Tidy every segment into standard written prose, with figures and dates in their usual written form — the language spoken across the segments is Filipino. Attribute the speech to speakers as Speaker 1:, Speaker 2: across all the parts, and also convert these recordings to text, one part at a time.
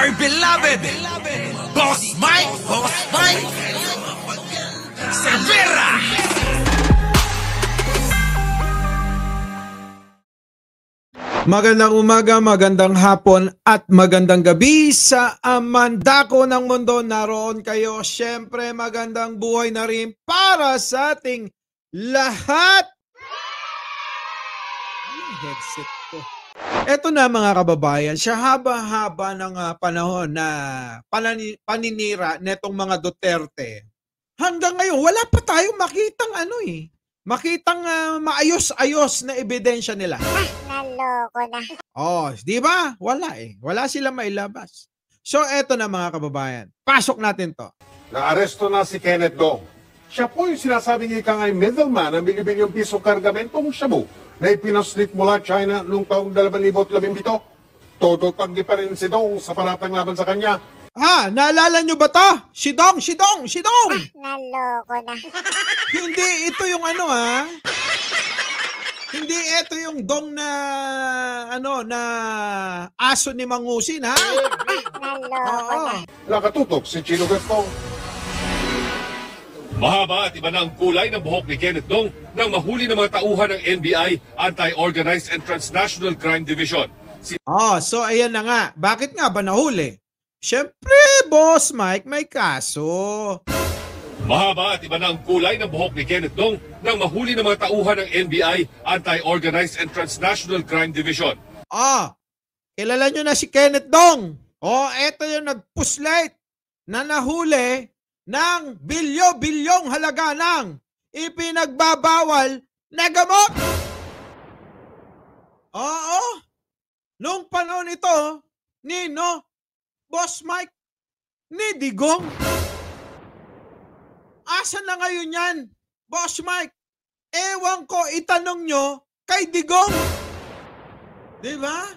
Speaker 1: our beloved Boss Mike Cervera.
Speaker 2: Magandang umaga, magandang hapon at magandang gabi sa mandako ng mundo. Naroon kayo. Siyempre magandang buhay na rin para sa ating lahat. Ang headset ko. Eto na mga kababayan, sa haba-haba ng panahon na paninira netong mga Duterte, hanggang ngayon wala pa tayong makitang makitang maayos-ayos na ebidensya nila.
Speaker 3: Naloko na.
Speaker 2: Oh, di ba? Wala eh. Wala silang mailabas. So eto na mga kababayan, pasok natin to.
Speaker 4: Naaresto na si Kenneth Dong. Siya po yung sinasabing ika nga'y middleman ng bilyon-bilyong piso kargamentong shabu na ipinaslit mula China noong taong 2017. Todo tanggi pa rin si Dong sa paratang laban sa kanya.
Speaker 2: Naalala nyo ba to? Si Dong!
Speaker 3: Naloko na.
Speaker 2: Hindi ito yung Hindi ito yung Dong na na aso ni Mangusin, ha?
Speaker 3: Naloko na.
Speaker 4: Nakatutok si Chino Gastong.
Speaker 5: Mahaba at iba na ang kulay ng buhok ni Kenneth Dong nang mahuli ng mga tauhan ng NBI, Anti-Organized and Transnational Crime Division.
Speaker 2: So ayan na nga. Bakit nga ba nahuli? Siyempre, Boss Mike, may kaso.
Speaker 5: Mahaba at iba na ang kulay ng buhok ni Kenneth Dong nang mahuli ng mga tauhan ng NBI, Anti-Organized and Transnational Crime Division.
Speaker 2: Kilala nyo na si Kenneth Dong. Eto yung nagpuslit na nahuli ng bilyo-bilyong halaga ng ipinagbabawal na gamot. Nung panahon ito, Boss Mike, ni Digong. Asan na ngayon yan, Boss Mike? Ewan ko, itanong nyo kay Digong. Diba?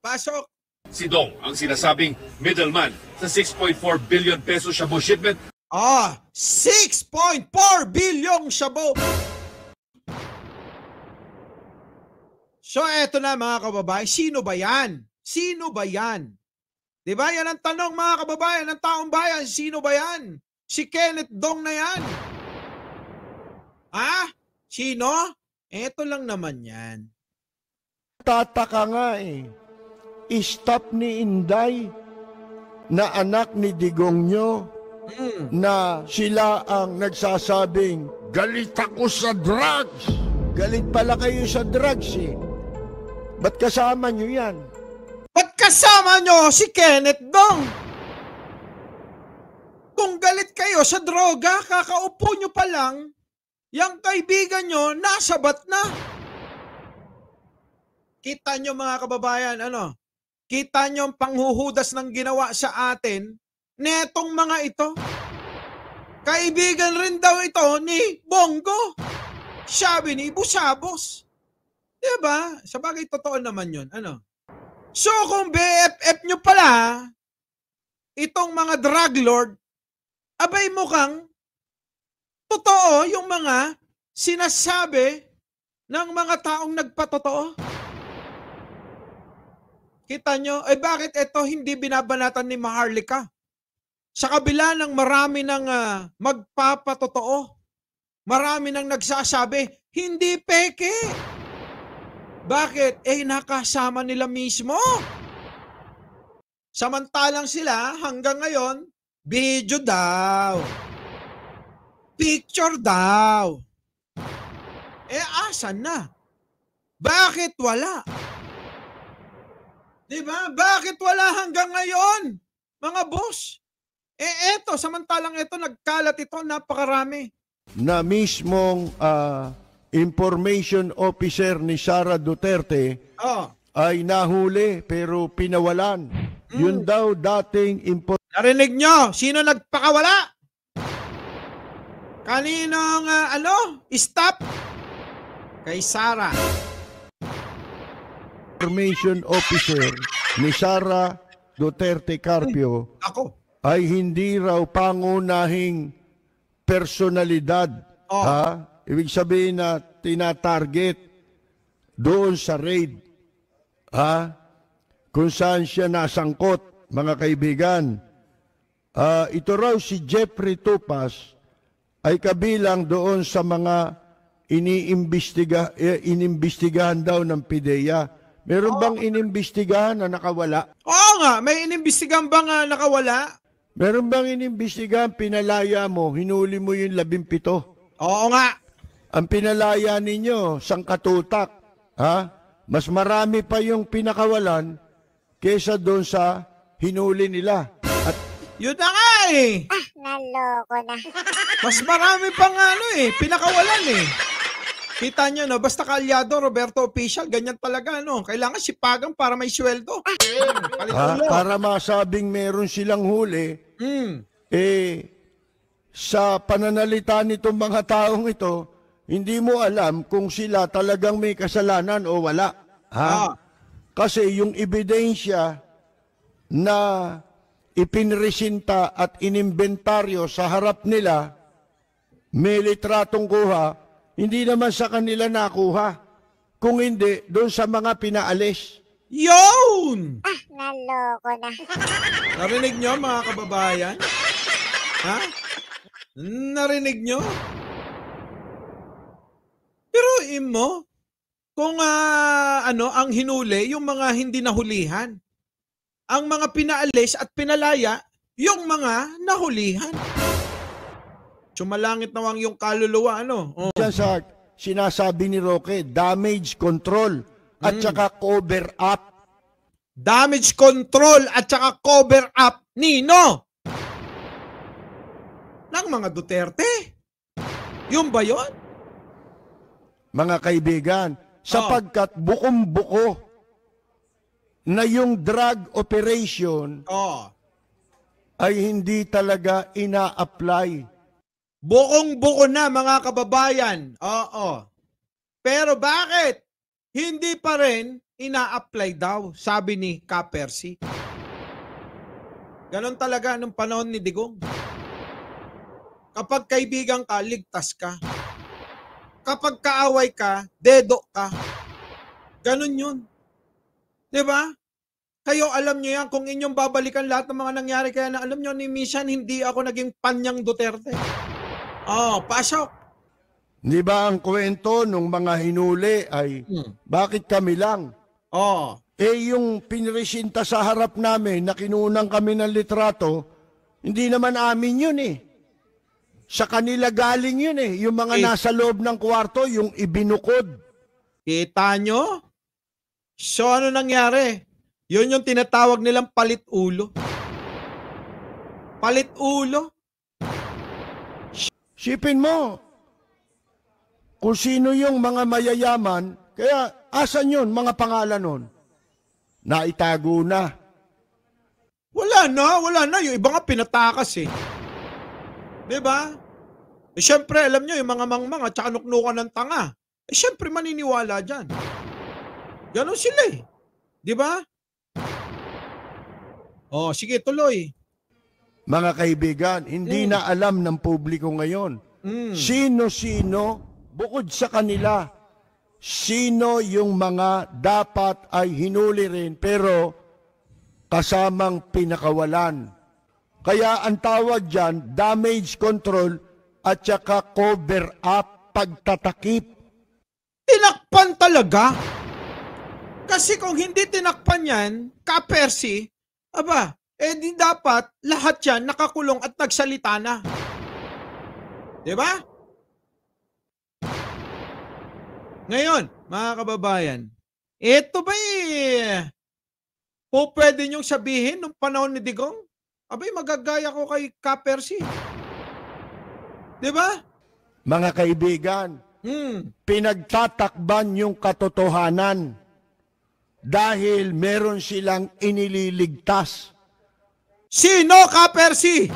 Speaker 2: Pasok.
Speaker 5: Si Dong ang sinasabing middleman sa 6.4 billion peso shabu shipment.
Speaker 2: 6.4 billion shabu. So eto na mga kababayan, sino ba yan? Diba? Yan ang tanong mga kababayan ng taong bayan. Sino ba yan? Si Kenneth Dong na yan. Sino? Eto lang naman yan.
Speaker 6: Tataka nga stop ni Inday na anak ni Digong nyo na sila ang nagsasabing, galit ako sa drugs. Galit pala kayo sa drugs Ba't kasama nyo yan?
Speaker 2: Ba't kasama nyo si Kenneth Dong? Kung galit kayo sa droga, kakaupo nyo pa lang, yung kaibigan nyo, nasabat na. Kita nyo mga kababayan, Kita nyo ang panghuhudas ng ginawa sa atin netong mga ito. Kaibigan rin daw ito ni Bongo. Sabi ni Busabos. Diba? Sabagay, totoo naman yun. So kung BFF nyo pala, itong mga drug lord, abay mukhang totoo yung mga sinasabi ng mga taong nagpatotoo. Kita nyo, bakit ito hindi binabanatan ni Maharlika? Sa kabila ng marami ng magpapatotoo, marami ng nagsasabi, hindi peke. Bakit? Nakasama nila mismo. Samantalang sila hanggang ngayon, video daw. Picture daw. Asan na? Bakit wala? Diba? Bakit wala hanggang ngayon? Mga boss. Eto, samantalang ito, nagkalat ito, napakarami.
Speaker 6: Na mismong information officer ni Sara Duterte ay nahuli pero pinawalan. Yun daw dating
Speaker 2: Narinig nyo? Sino nagpakawala? Kaninong stop? Kay Sara.
Speaker 6: Information officer ni Sara Duterte Carpio ay hindi raw pangunahing personalidad. Ibig sabihin na tinatarget doon sa raid. Kung saan siya nasangkot. mga kaibigan, ito raw si Jeffrey Tupas ay kabilang doon sa mga inimbestigahan daw ng PIDEA. Meron bang inimbestigahan na nakawala?
Speaker 2: Oo nga, may inimbestigahan bang nakawala?
Speaker 6: Meron bang inimbestigahan, pinalaya mo, hinuli mo yung 17?
Speaker 2: Oo nga.
Speaker 6: Ang pinalaya ninyo, sangkatutak. Ha? Mas marami pa yung pinakawalan kesa doon sa hinuli nila. At
Speaker 2: Yun na nga eh.
Speaker 3: Naloko na.
Speaker 2: Mas marami pang pinakawalan eh. Kita nyo, no? Basta kaalyado, Roberto Official, ganyan talaga, no? Kailangan sipagan para may sweldo.
Speaker 6: para masabing meron silang huli, sa pananalita nitong mga taong ito, hindi mo alam kung sila talagang may kasalanan o wala. Kasi yung ebidensya na ipinresinta at inimbentaryo sa harap nila, may litratong kuha, hindi naman sa kanila nakuha. Kung hindi, doon sa mga pinaalis.
Speaker 2: Yun!
Speaker 3: Naloko na.
Speaker 2: Narinig nyo, mga kababayan? Ha? Narinig nyo? Pero mo, kung ang hinuli, yung mga hindi nahulihan. Ang mga pinaalis at pinalaya, yung mga nahulihan. Sumalangit nawang yung kaluluwa,
Speaker 6: Diyan sa sinasabi ni Roque, damage control at saka cover up.
Speaker 2: Damage control at saka cover up, Nino? Ng mga Duterte? Yung ba yun?
Speaker 6: Mga kaibigan, sapagkat bukom-buko na yung drug operation ay hindi talaga ina-apply.
Speaker 2: Bukong-buko na, mga kababayan. Oo. Pero bakit? Hindi pa rin ina-apply daw, sabi ni Ka-Percy. Ganon talaga nung panahon ni Digong. Kapag kaibigan ka, ligtas ka. Kapag kaaway ka, dedo ka. Ganon yun. Diba? Kayo alam nyo yan, kung inyong babalikan lahat ng mga nangyari, kaya na alam nyo ni Misan, hindi ako naging panyang Duterte. Pasok.
Speaker 6: Di ba ang kwento nung mga hinuli ay, bakit kami lang? Yung pinresinta sa harap namin na kinunang kami ng litrato, hindi naman amin yun eh. Sa kanila galing yun eh. Yung mga nasa loob ng kwarto, yung ibinukod.
Speaker 2: Kita nyo? So ano nangyari? Yun yung tinatawag nilang palit ulo. Palit ulo?
Speaker 6: Sipin mo, kung sino yung mga mayayaman, kaya asan yun, mga pangalan nun? Naitago na.
Speaker 2: Wala na. Yung iba nga pinatakas eh. Diba? Siyempre, alam nyo, yung mga mangmang at saka nuknukan ng tanga. Siyempre, maniniwala dyan. Ganon sila eh. Diba? Sige, tuloy.
Speaker 6: Mga kaibigan, hindi na alam ng publiko ngayon. Sino-sino, bukod sa kanila, sino yung mga dapat ay hinuli rin, pero kasamang pinakawalan. Kaya ang tawag dyan, damage control at saka cover up, pagtatakip.
Speaker 2: Tinakpan talaga? Kasi kung hindi tinakpan yan, Ka-Percy, di dapat lahat yan nakakulong at nagsalita na. Diba? Ngayon, mga kababayan, ito ba pwede niyong sabihin nung panahon ni Digong? Magagaya ko kay Ka-Percy. Diba?
Speaker 6: Mga kaibigan, pinagtatakban yung katotohanan dahil meron silang inililigtas.
Speaker 2: Sino, Ka-Percy?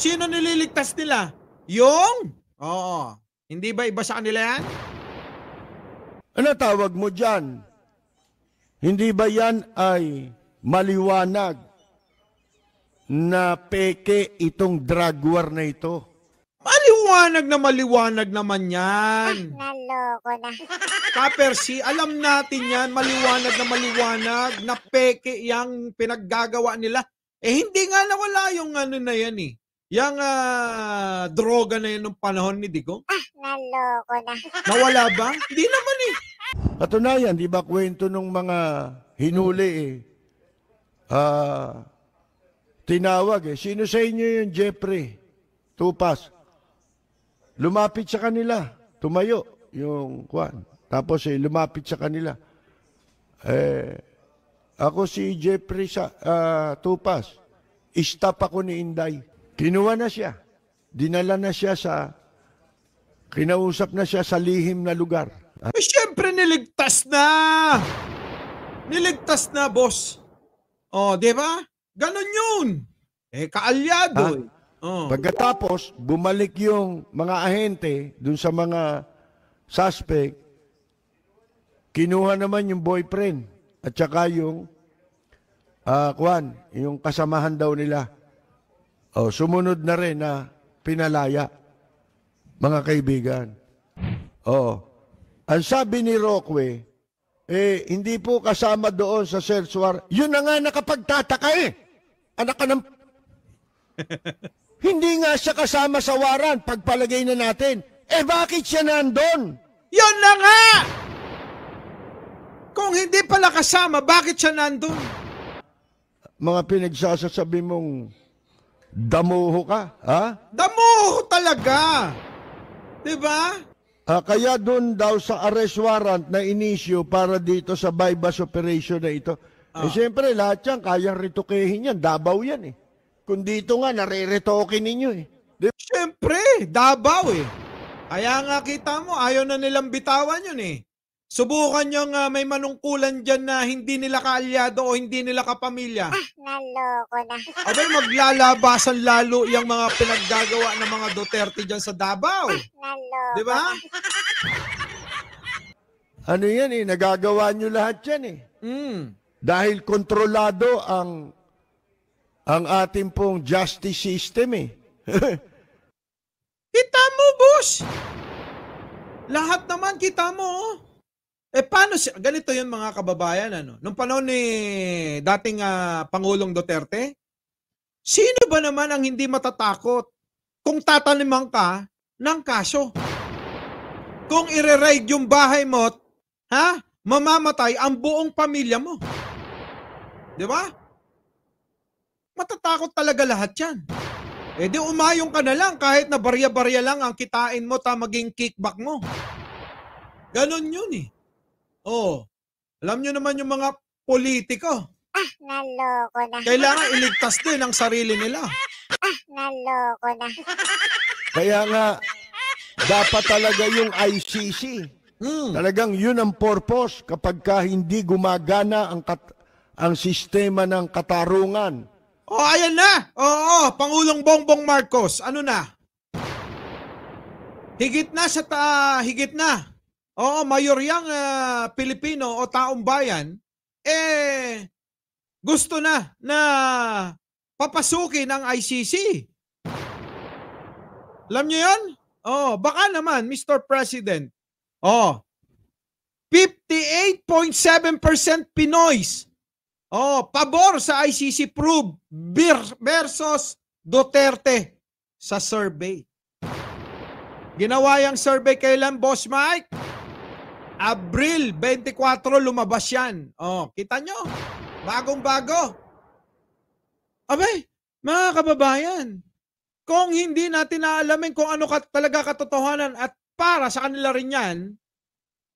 Speaker 2: Sino nililigtas nila? Yung? Hindi ba iba sa kanila yan?
Speaker 6: Ano tawag mo dyan? Hindi ba yan ay maliwanag na peke itong drug war na ito?
Speaker 2: Maliwanag maliwanag naman yan.
Speaker 3: Naloko na.
Speaker 2: Kapersi, alam natin yan, maliwanag na peke yung pinaggagawa nila. Hindi nga nawala yung ano na yan eh. Yung droga na yan nung panahon ni Digong.
Speaker 3: Naloko na.
Speaker 2: Nawala ba? Hindi naman eh.
Speaker 6: Katunayan, di ba kwento nung mga hinuli tinawag sino sa inyo yung Jeffrey Tupas? Lumapit sa kanila, tumayo yung kwan. Tapos lumapit sa kanila. Ako si Jeffrey Tupas. Stop ako ni Inday. Kinuha na siya. Dinala na siya kinausap na siya sa lihim na lugar.
Speaker 2: Siyempre niligtas na. Niligtas na, boss. Di ba? Ganon yun. Kaalyado.
Speaker 6: Pagkatapos, bumalik yung mga ahente dun sa mga suspect, kinuha naman yung boyfriend at saka yung yung kasamahan daw nila. Sumunod na rin na pinalaya, mga kaibigan. Ang sabi ni Roque, hindi po kasama doon sa search warrant. Yun na nga nakapagtataka Anak ka ng... Hindi nga siya kasama sa warrant, pagpalagay na natin. Bakit siya nandun?
Speaker 2: Yun na nga! Kung hindi pala kasama, bakit siya nandun?
Speaker 6: Mga pinagsasasabi mong damuho ka, ha?
Speaker 2: Damuho talaga! Diba?
Speaker 6: Kaya doon daw sa arrest warrant na inisyo para dito sa bypass operation na ito. Siyempre, lahat yan, kayang ritukehin yan. Davao yan Kung dito nga, nare-retoke ninyo
Speaker 2: Siyempre, Davao Kaya nga kita mo, ayaw na nilang bitawan yun Subukan yung may manungkulan dyan na hindi nila kaalyado o hindi nila kapamilya.
Speaker 3: Naloko na.
Speaker 2: Abay, maglalabasan lalo yung mga pinaggagawa ng mga Duterte dyan sa Davao.
Speaker 3: Naloko.
Speaker 2: Di ba?
Speaker 6: Ano yan nagagawa nyo lahat yan Dahil kontrolado ang ating pong justice system
Speaker 2: Kita mo, boss. Lahat naman kita mo. Paano siya? Ganito yun mga kababayan. Nung panahon ni dating Pangulong Duterte, sino ba naman ang hindi matatakot kung tataniman ka ng kaso? Kung ire-raid yung bahay mo, mamamatay ang buong pamilya mo. Di ba? Matatakot talaga lahat yan. Di umayong ka na lang kahit na barya-barya lang ang kitain mo maging kickback mo. Ganon yun alam nyo naman yung mga politiko.
Speaker 3: Naloko na.
Speaker 2: Kailangan iligtas din ang sarili nila.
Speaker 3: Naloko na.
Speaker 6: Kaya nga, dapat talaga yung ICC. Talagang yun ang purpose kapag hindi gumagana ang sistema ng katarungan.
Speaker 2: Ayan na. Pangulong Bongbong Marcos. Ano na? Higit na. Mayoryang Pilipino o taong bayan, gusto na papasukin ang ICC. Alam niyo yan? Baka naman, Mr. President. 58.7% Pinoys. Pabor sa ICC probe versus Duterte sa survey. Ginawa yung survey kailan, Boss Mike? Abril 24 lumabas yan. Kita nyo? Bagong-bago. Abay, mga kababayan, kung hindi natin naalamin kung ano talaga katotohanan at para sa kanila rin yan,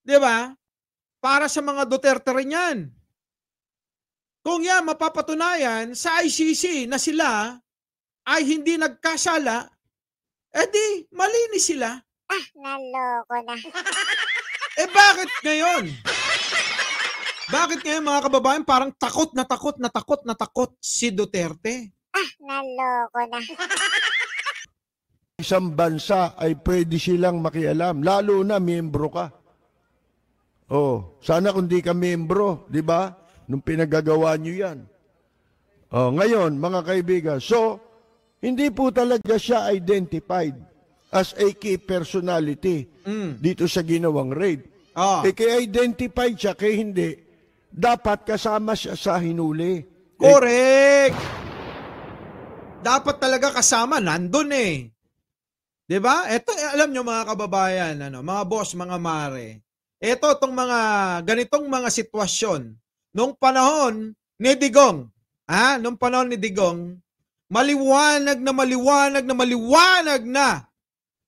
Speaker 2: di ba? Para sa mga Duterte rin yan. Kung yan mapapatunayan sa ICC na sila ay hindi nagkasala, di malinis sila.
Speaker 3: Naloko na.
Speaker 2: Bakit ngayon? Bakit ngayon mga kababayan parang takot si Duterte?
Speaker 3: Naloko na.
Speaker 6: Isang bansa ay pwede silang makialam, lalo na miyembro ka. Sana kung di ka miyembro, di ba? Nung pinagagawa nyo yan. Ngayon, mga kaibigan, so, hindi po talaga siya identified. as a key personality dito sa ginawang raid.
Speaker 2: Oh.
Speaker 6: Kaya identified siya, kaya hindi. Dapat kasama siya sa hinuli.
Speaker 2: Correct! Dapat talaga kasama, nandun eh. 'Di ba? Ito, alam nyo mga kababayan, mga boss, mga mare. Ito, itong mga ganitong mga sitwasyon. Nung panahon ni Digong, nung panahon ni Digong, maliwanag na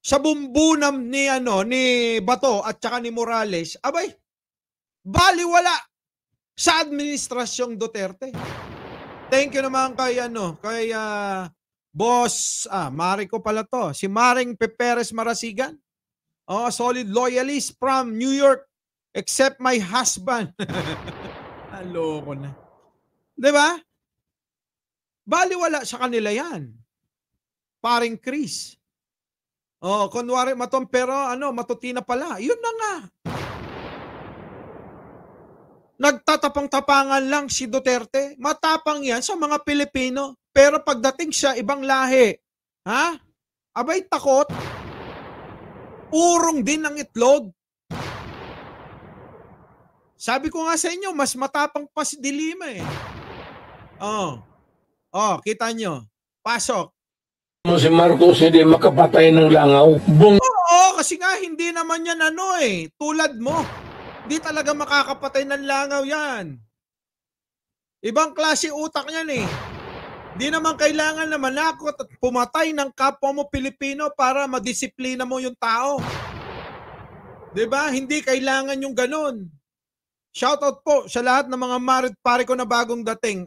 Speaker 2: sa bumbunam ni Bato at saka ni Morales, abay, baliwala sa administrasyong Duterte. Thank you naman kay boss, mare ko pala to, si Maring Peperes Marasigan. Solid loyalist from New York, except my husband. Aloko na. 'Di ba? Baliwala sa kanila 'yan. Paring Chris. Kunwari matom pero matutina pala. 'Yun na nga. Nagtatapang-tapangan lang si Duterte. Matapang 'yan sa mga Pilipino, pero pagdating siya ibang lahi, abay takot. Urong din ang itlog. Sabi ko nga sa inyo, mas matapang pa si Dilima eh. Kita nyo. Pasok.
Speaker 7: Si Marcos hindi makapatay ng langaw.
Speaker 2: Oo, kasi nga hindi naman yan tulad mo. Hindi talaga makakapatay ng langaw yan. Ibang klase utak yan eh. Di naman kailangan na manakot at pumatay ng kapwa mo Pilipino para madisiplina mo yung tao. 'Di ba? Hindi kailangan yung ganun. Shoutout po sa lahat ng mga marit pare ko na bagong dating.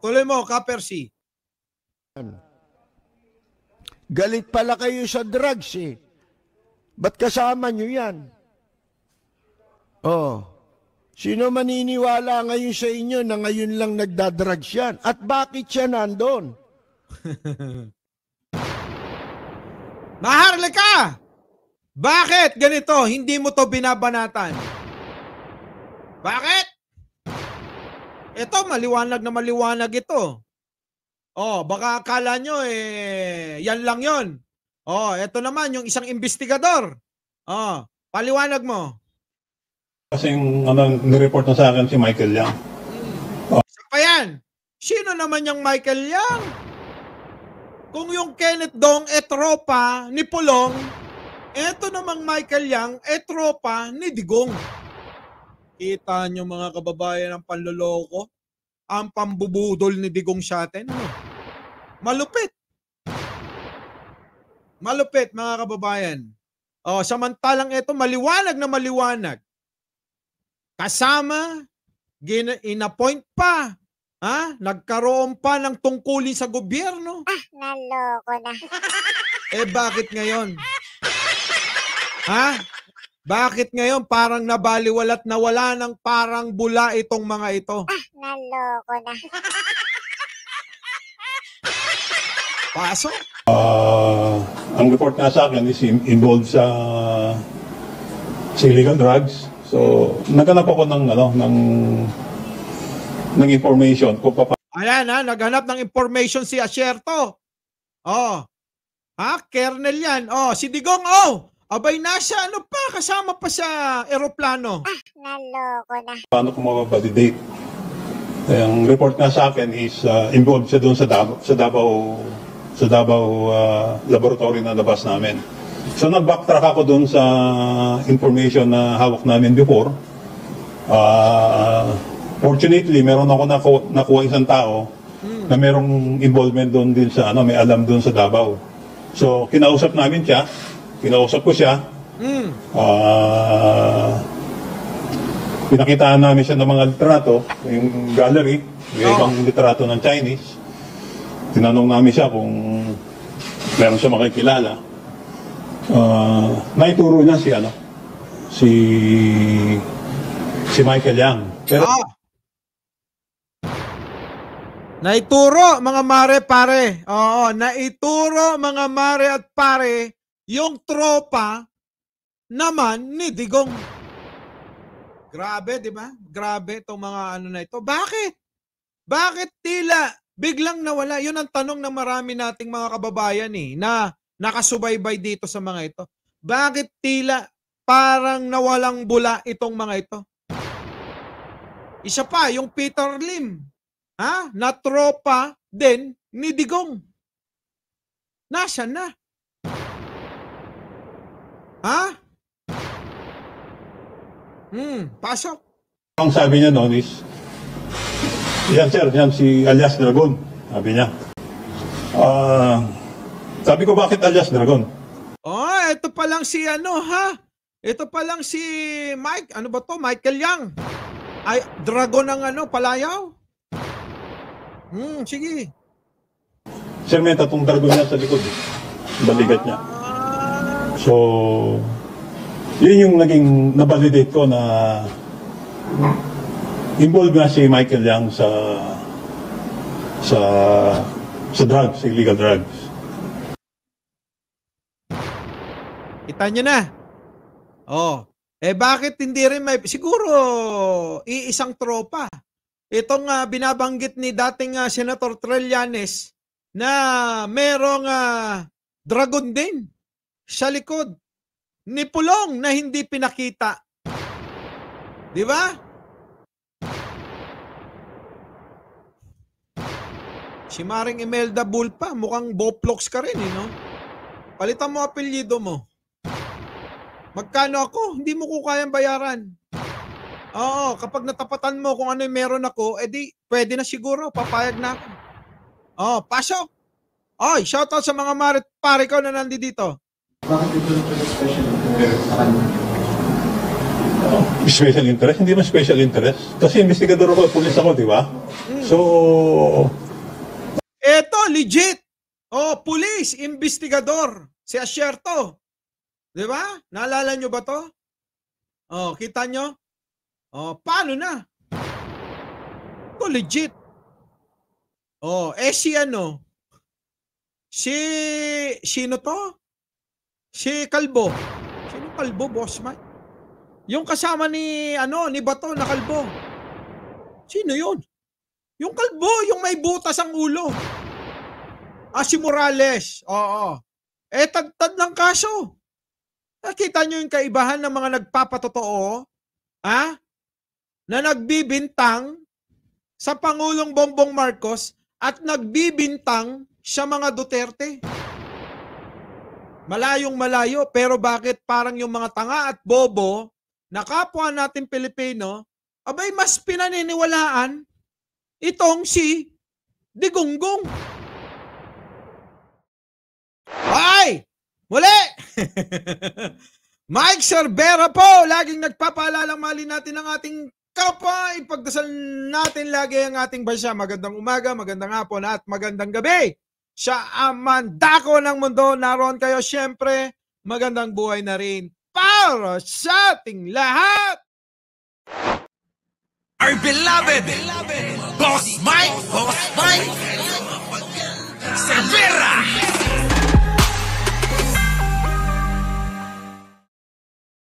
Speaker 2: Tuloy mo, Kapersi.
Speaker 6: Galit pala kayo sa drugs eh. Ba't kasama nyo yan? Sino maniniwala ngayon sa inyo na ngayon lang nagdadrugs yan? At bakit siya nandun?
Speaker 2: Maharlika! Bakit ganito? Hindi mo to binabanatan. Bakit? Ito, maliwanag na maliwanag ito. Baka akala nyo yan lang yon. Ito naman yung isang investigador. Paliwanag mo.
Speaker 8: Kasi yung nireport na sa akin si Michael Yang.
Speaker 2: Isa pa yan. Sino naman yung Michael Yang? Kung yung Kenneth Dong tropa ni Pulong, eto namang Michael Yang tropa ni Digong. Kita nyo mga kababayan ang panloloko? Ang pambubudol ni Digong sa atin. Malupit. Malupit mga kababayan. Samantalang ito maliwanag na maliwanag. Kasama, inappoint pa, nagkaroon pa ng tungkulin sa gobyerno.
Speaker 3: Naloko na.
Speaker 2: Bakit ngayon? Bakit ngayon parang nabaliwalat na wala ng parang bula itong mga ito?
Speaker 3: Naloko na.
Speaker 2: Pasok?
Speaker 8: Ang report nga sa akin is involved sa illegal drugs. So, naghanap ako ng information kung paano.
Speaker 2: Ayan naghanap ng information si Asierto. Kernel yan. Si Digong, abay nasa kasama pa sa eroplano.
Speaker 3: Naloko na.
Speaker 8: Paano ko mababalidate? Ang report nga sa akin is involved siya doon sa Davao laboratory na labas namin. So nag-backtrack ako doon sa information na hawak namin before. Fortunately, meron ako nakuha isang tao na merong involvement doon din sa may alam doon sa Davao. So kinausap ko siya. Pinakitaan namin siya ng mga litrato, yung gallery, may ibang litrato ng Chinese. Tinanong namin siya kung meron siya makikilala. Naituro niya si Michael Yang. Pero
Speaker 2: naituro mga mare pare. Naituro mga mare at pare yung tropa naman ni Digong. Grabe, di ba? Grabe itong mga na ito. Bakit? Bakit tila biglang nawala. Yun ang tanong ng marami nating mga kababayan na nakasubaybay dito sa mga ito. Bakit tila parang nawalang bula itong mga ito? Isa pa, yung Peter Lim, na tropa din ni Digong. Nasaan na? Pasok.
Speaker 8: Ang sabi niya noon is, yan sir, yan si alias Dragon, sabi niya. Sabi ko, bakit alias Dragon?
Speaker 2: Ito pa lang si Ito pa lang si Mike, ano ba to? Michael Yang. Ay, Dragon ang palayaw. Sige.
Speaker 8: Sir, may tatong dragon niya sa likod. Balikat niya. So, yun yung naging nabalidate ko na involved na si Michael Yang sa drugs, illegal drugs.
Speaker 2: Kita nyo na. Bakit hindi rin may... Siguro, iisang tropa. Itong binabanggit ni dating Senator Trillanes na merong dragon din sa likod ni Pulong na hindi pinakita. Di ba? Si Maring Imelda Bulpa, mukhang Boplox ka rin, no? Palitan mo apelyido mo. Magkano ako? Hindi mo ko kayang bayaran. Oo, kapag natapatan mo kung ano yung meron ako, edi pwede na siguro, papayag na ako. Pasok. Shoutout sa mga pare ko na nandito.
Speaker 9: Bakit ito na special interest sa kanya?
Speaker 8: Special interest? Hindi man special interest. Kasi investigador ako, pulis ako, di ba? So...
Speaker 2: Eto, legit. Pulis, investigador. Si Asierto. Di ba? Naalala nyo ba to? Kita nyo? Paano na? Ito, legit. Sino to? Si Kalbo. Sino Kalbo, boss man? Yung kasama ni Bato na Kalbo. Sino yun? Yung Kalbo, yung may butas ang ulo. Si Morales. Oo. Tad-tad ng kaso. Nakita nyo yung kaibahan ng mga nagpapatotoo, na nagbibintang sa Pangulong Bongbong Marcos at nagbibintang sa mga Duterte. Malayong malayo, pero bakit parang yung mga tanga at bobo na kapwa natin Pilipino, abay mas pinaniniwalaan itong si Digonggong. Ay! Muli! Mike Cervera po, laging nagpapaalalang mali natin ang ating kapwa. Ipagdasal natin lagi ang ating bansa. Magandang umaga, magandang hapon at magandang gabi. Sa amandako ng mundo, naroon kayo siyempre. Magandang buhay na rin para sa ating lahat.
Speaker 1: Our beloved Boss Mike